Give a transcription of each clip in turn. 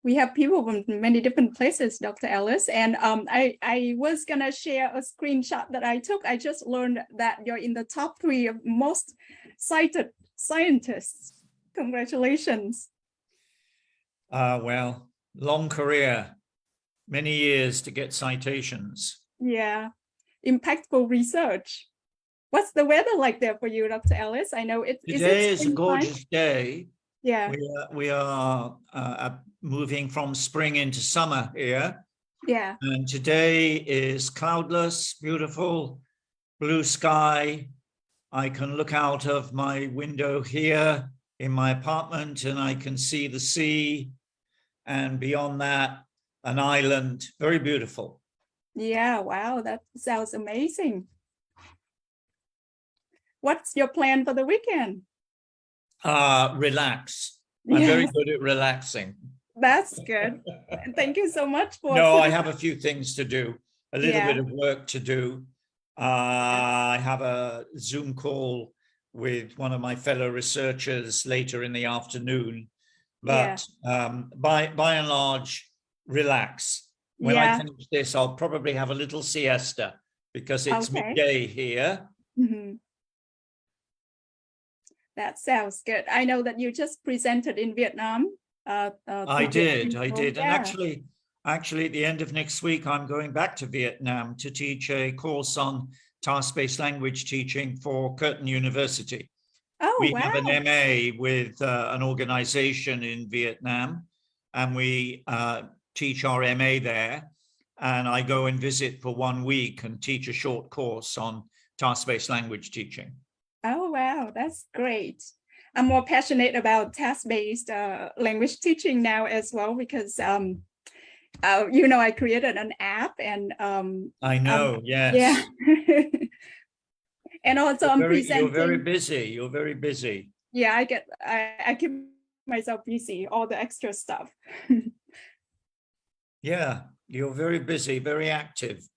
we have people from many different places, Dr. Ellis. And I was gonna share a screenshot that I took. I just learned that you're in the top 3 of most cited scientists. Congratulations. Well, long career, many years to get citations. Yeah, impactful research. What's the weather like there for you, Dr. Ellis? I know Today is a gorgeous day. Yeah. We are moving from spring into summer here. Yeah. And today is cloudless, beautiful, blue sky. I can look out of my window here in my apartment and I can see the sea. And beyond that, an island, very beautiful. Yeah, wow, that sounds amazing. What's your plan for the weekend? Relax. I'm very good at relaxing. That's good. Thank you so much for. No, I have a few things to do, a little bit of work to do. I have a Zoom call with one of my fellow researchers later in the afternoon, but by and large, relax. When I finish this, I'll probably have a little siesta because it's midday here. Mm-hmm. That sounds good. I know that you just presented in Vietnam. I did. And actually, at the end of next week, I'm going back to Vietnam to teach a course on task-based language teaching for Curtin University. Oh, we have an MA with an organization in Vietnam, and we teach our MA there. And I go and visit for 1 week and teach a short course on task-based language teaching. Oh, wow, that's great. I'm more passionate about task-based language teaching now as well, because, I created an app and I know, yes. Yeah. And also I'm presenting. You're very busy. You're very busy. Yeah, I keep myself busy, all the extra stuff. Yeah, you're very busy, very active.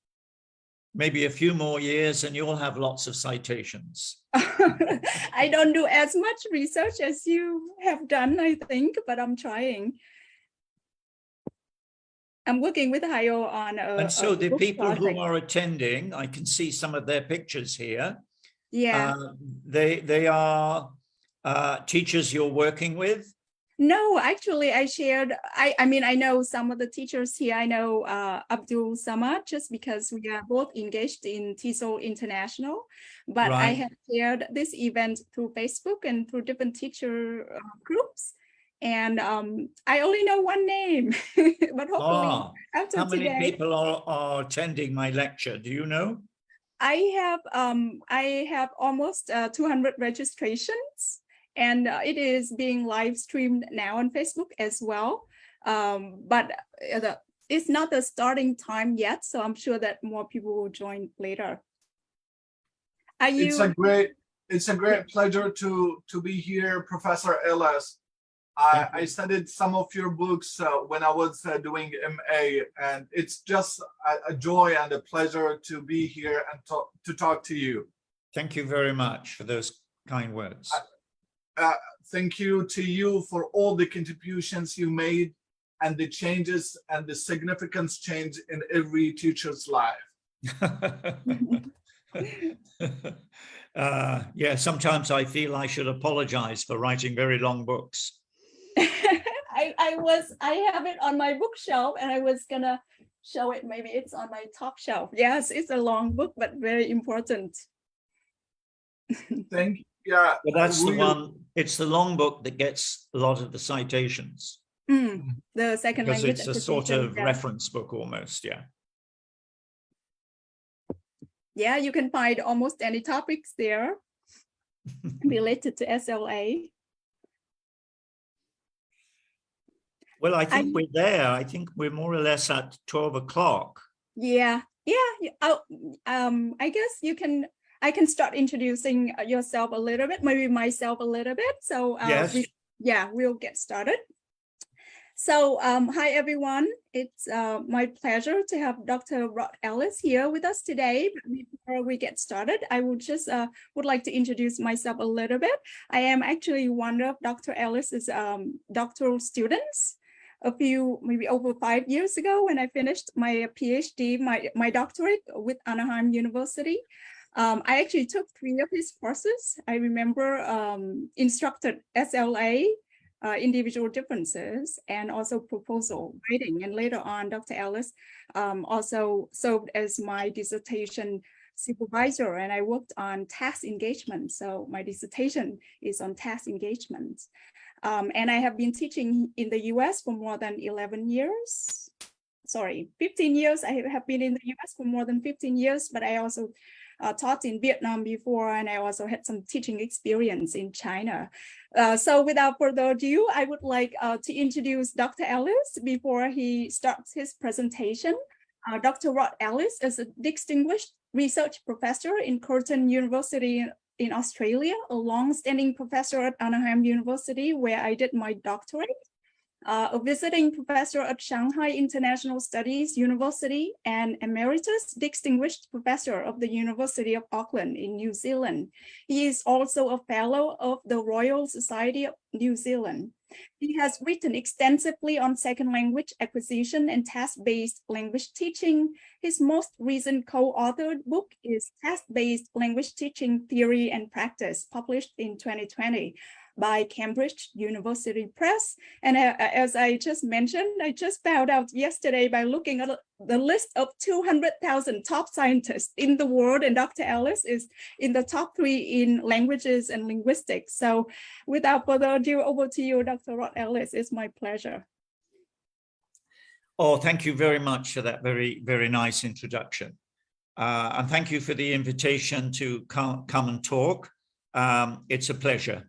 Maybe a few more years and you'll have lots of citations. I don't do as much research as you have done, I think, but I'm trying. I'm working with Hayo on and so the people project. who are attending, I can see some of their pictures here. Yeah. They are teachers you're working with? No, actually, I shared, I mean, I know some of the teachers here. I know Abdul Samad, just because we are both engaged in TESOL International, but I have shared this event through Facebook and through different teacher groups. And I only know one name, but hopefully after how many today, people are attending my lecture? Do you know? I have almost 200 registrations. And it is being live streamed now on Facebook as well. But it's not the starting time yet, so I'm sure that more people will join later. It's a great pleasure to be here, Professor Ellis. I studied some of your books when I was doing MA, and it's just a joy and a pleasure to be here and to talk to you. Thank you very much for those kind words. Thank you to you for all the contributions you made and the changes and the significant change in every teacher's life. Yeah, sometimes I feel I should apologize for writing very long books. I have it on my bookshelf and I was gonna show it. Maybe it's on my top shelf. Yes, it's a long book, but very important. Thank you. Yeah, but that's the one. It's the long book that gets a lot of the citations. The second because language. It's a sort of reference book almost, yeah. Yeah, you can find almost any topics there related to SLA. Well, I think we're there. I think we're more or less at 12 o'clock. Yeah. I guess I can start introducing yourself a little bit, maybe myself a little bit. So yes. We'll get started. So hi, everyone. It's my pleasure to have Dr. Rod Ellis here with us today. But before we get started, I would just would like to introduce myself a little bit. I am actually one of Dr. Ellis's doctoral students. maybe over 5 years ago when I finished my PhD, my doctorate with Anaheim University. I actually took 3 of his courses. I remember instructed SLA, individual differences, and also proposal writing. And later on, Dr. Ellis also served as my dissertation supervisor, and I worked on task engagement. So my dissertation is on task engagement. And I have been teaching in the US for more than 11 years. Sorry, 15 years. I have been in the US for more than 15 years, but I also taught in Vietnam before, and I also had some teaching experience in China. So without further ado, I would like to introduce Dr. Ellis before he starts his presentation. Dr. Rod Ellis is a distinguished research professor in Curtin University in Australia, a long-standing professor at Anaheim University, where I did my doctorate, a visiting professor at Shanghai International Studies University, and emeritus distinguished professor of the University of Auckland in New Zealand. He is also a fellow of the Royal Society of New Zealand. He has written extensively on second language acquisition and task-based language teaching. His most recent co-authored book is Task-Based Language Teaching Theory and Practice, published in 2020 by Cambridge University Press. And as I just mentioned, I just found out yesterday by looking at the list of 200,000 top scientists in the world, and Dr. Ellis is in the top 3 in languages and linguistics. So without further ado, over to you, Dr. Rod Ellis. It's my pleasure. Oh, thank you very much for that very, very nice introduction. And thank you for the invitation to come and talk. It's a pleasure.